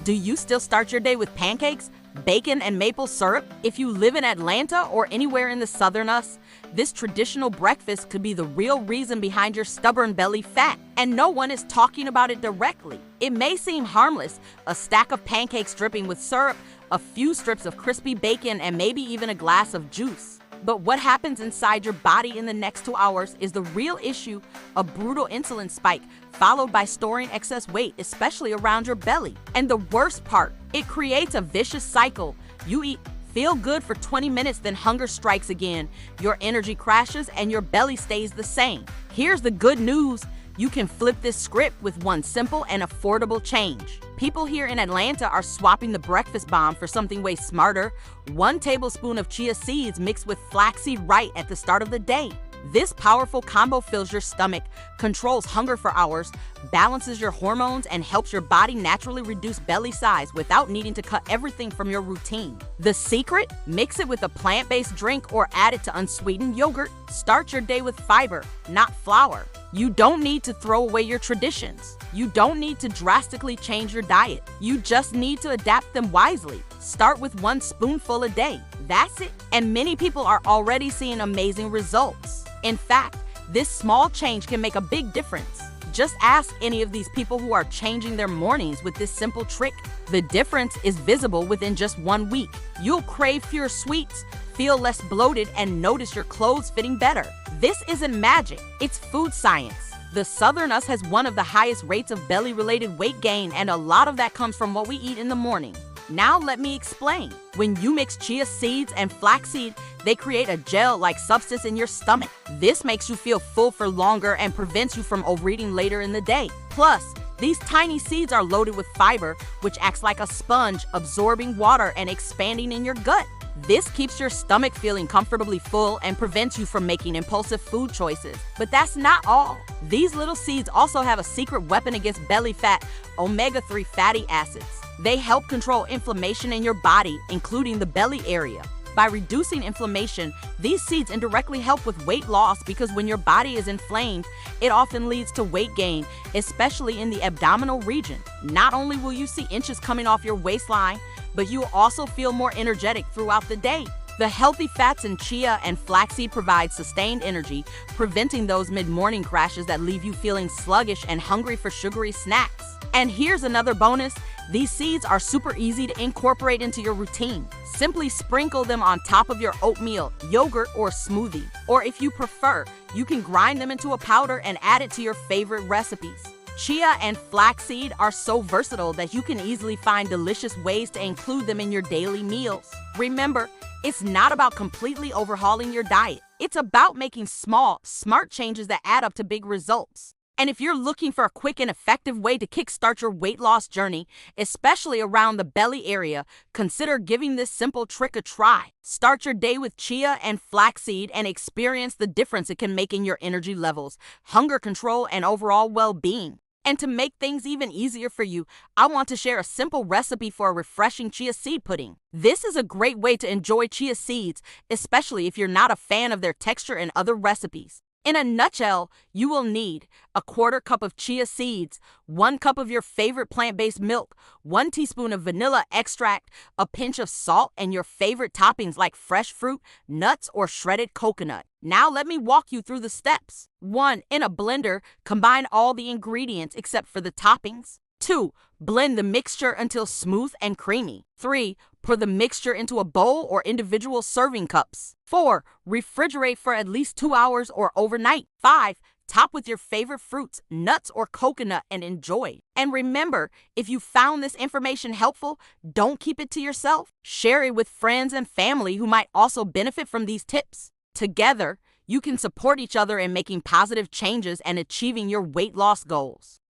Do you still start your day with pancakes, bacon, and maple syrup? If you live in Atlanta or anywhere in the southern us, this traditional breakfast could be the real reason behind your stubborn belly fat, and no one is talking about it directly. It may seem harmless, a stack of pancakes dripping with syrup, a few strips of crispy bacon, and maybe even a glass of juice. But what happens inside your body in the next 2 hours is the real issue, a brutal insulin spike, followed by storing excess weight, especially around your belly. And the worst part, it creates a vicious cycle. You eat, feel good for 20 minutes, then hunger strikes again. Your energy crashes and your belly stays the same. Here's the good news. You can flip this script with one simple and affordable change. People here in Atlanta are swapping the breakfast bomb for something way smarter. 1 tablespoon of chia seeds mixed with flaxseed right at the start of the day. This powerful combo fills your stomach, controls hunger for hours, balances your hormones, and helps your body naturally reduce belly size without needing to cut everything from your routine. The secret? Mix it with a plant-based drink or add it to unsweetened yogurt. Start your day with fiber, not flour. You don't need to throw away your traditions. You don't need to drastically change your diet. You just need to adapt them wisely. Start with 1 spoonful a day. That's it. And many people are already seeing amazing results. In fact, this small change can make a big difference. Just ask any of these people who are changing their mornings with this simple trick. The difference is visible within just 1 week. You'll crave fewer sweets, feel less bloated, and notice your clothes fitting better. This isn't magic, it's food science. The southern us has one of the highest rates of belly-related weight gain, and a lot of that comes from what we eat in the morning. Now let me explain. When you mix chia seeds and flaxseed, they create a gel-like substance in your stomach. This makes you feel full for longer and prevents you from overeating later in the day. Plus, these tiny seeds are loaded with fiber, which acts like a sponge, absorbing water and expanding in your gut. This keeps your stomach feeling comfortably full and prevents you from making impulsive food choices. But that's not all. These little seeds also have a secret weapon against belly fat, omega-3 fatty acids. They help control inflammation in your body, including the belly area. By reducing inflammation, these seeds indirectly help with weight loss because when your body is inflamed, it often leads to weight gain, especially in the abdominal region. Not only will you see inches coming off your waistline, but you'll also feel more energetic throughout the day. The healthy fats in chia and flaxseed provide sustained energy, preventing those mid-morning crashes that leave you feeling sluggish and hungry for sugary snacks. And here's another bonus. These seeds are super easy to incorporate into your routine. Simply sprinkle them on top of your oatmeal, yogurt, or smoothie. Or if you prefer, you can grind them into a powder and add it to your favorite recipes. Chia and flaxseed are so versatile that you can easily find delicious ways to include them in your daily meals. Remember, it's not about completely overhauling your diet. It's about making small, smart changes that add up to big results. And if you're looking for a quick and effective way to kickstart your weight loss journey, especially around the belly area, consider giving this simple trick a try. Start your day with chia and flaxseed and experience the difference it can make in your energy levels, hunger control, and overall well-being. And to make things even easier for you, I want to share a simple recipe for a refreshing chia seed pudding. This is a great way to enjoy chia seeds, especially if you're not a fan of their texture and other recipes. In a nutshell, you will need a 1/4 cup of chia seeds, 1 cup of your favorite plant-based milk, 1 teaspoon of vanilla extract, a pinch of salt, and your favorite toppings like fresh fruit, nuts, or shredded coconut. Now let me walk you through the steps. 1. In a blender, combine all the ingredients except for the toppings. 2. Blend the mixture until smooth and creamy. 3. Pour the mixture into a bowl or individual serving cups. 4. Refrigerate for at least 2 hours or overnight. 5. Top with your favorite fruits, nuts, or coconut and enjoy. And remember, if you found this information helpful, don't keep it to yourself. Share it with friends and family who might also benefit from these tips. Together, you can support each other in making positive changes and achieving your weight loss goals.